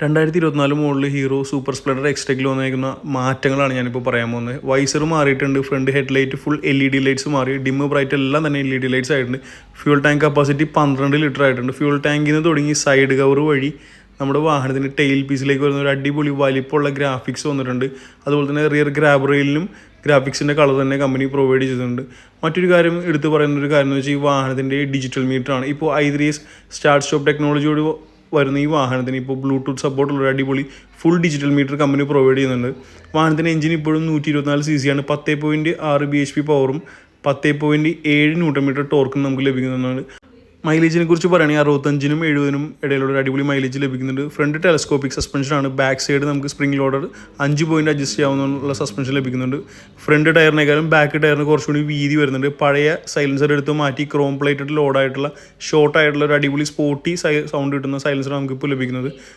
2024 model Hero Super Splendor എക്സ്ട്രയിൽ വന്നിരിക്കുന്ന മാറ്റങ്ങളാണ് ഞാനിപ്പോൾ പറയാൻ പോകുന്നത്. വൈസർ മാറിയിട്ടുണ്ട്, front headlight full LED lights മാറി, ഡിം ബ്രൈറ്റ് എല്ലാം തന്നെ LED ലൈറ്റ്സ് ആയിട്ടുണ്ട്. ഫ്യൂൽ ടാങ്ക് കപ്പാസിറ്റി 12 ലിറ്റർ ആയിട്ടുണ്ട്. ഫ്യൂൽ ടാങ്കിൽ നിന്ന് തുടങ്ങി സൈഡ് കവർ വഴി നമ്മുടെ വാഹനത്തിൻ്റെ ടെയിൽ പീസിലേക്ക് വരുന്ന ഒരു അടിപൊളി വലിപ്പമുള്ള ഗ്രാഫിക്സ് വന്നിട്ടുണ്ട്. അതുപോലെ തന്നെ റിയർ ഗ്രാബ് റെയിലിനും ഗ്രാഫിക്സിൻ്റെ കളർ തന്നെ കമ്പനി പ്രൊവൈഡ് ചെയ്തിട്ടുണ്ട്. മറ്റൊരു കാര്യം എടുത്തു പറയുന്ന ഒരു കാര്യം എന്ന് വെച്ചാൽ ഈ വാഹനത്തിൻ്റെ ഡിജിറ്റൽ മീറ്ററാണ്. ഇപ്പോൾ i3s സ്റ്റാർട്ട് സ്റ്റോപ്പ് ടെക്നോളജിയോട് വരുന്ന ഈ വാഹനത്തിന് ഇപ്പോൾ ബ്ലൂടൂത്ത് സപ്പോർട്ടുള്ള ഒരു അടിപൊളി full digital metre company provide ചെയ്യുന്നുണ്ട്. വാഹനത്തിൻ്റെ എഞ്ചിൻ ഇപ്പോഴും 124 cc ആണ്. 10.6 bhp പവറും 10.7 ന്യൂട്ടൺ ടോർക്കും നമുക്ക് ലഭിക്കുന്നതാണ്. മൈലേജിനെ കുറിച്ച് പറയുകയാണെങ്കിൽ 65-നും 70-നും ഇടയിലുള്ള ഒരു അടിപൊളി മൈലേജ് ലഭിക്കുന്നുണ്ട്. ഫ്രണ്ട് ടെലസ്കോപ്പിക് സസ്പെൻഷനാണ്. ബാക്ക് സൈഡ് നമുക്ക് സ്പ്രിംഗ് ലോഡർ 5 പോയിന്റ് അഡ്ജസ്റ്റ് ചെയ്യാവുന്ന സസ്പെൻഷൻ ലഭിക്കുന്നുണ്ട്. ഫ്രണ്ട് ടയറിനേക്കാളും ബാക്ക് ടയറിന് കുറച്ചുകൂടി വീതി വരുന്നുണ്ട്. പഴയ സൈലൻസർ എടുത്ത് മാറ്റി ക്രോം പ്ലേറ്റഡ് ലോഡായിട്ടുള്ള ഷോർട്ടായിട്ടുള്ള ഒരു അടിപൊളി സ്പോർട്ടി സൗണ്ട് കിട്ടുന്ന സൈലൻസർ നമുക്കിപ്പോൾ ലഭിക്കുന്നത്.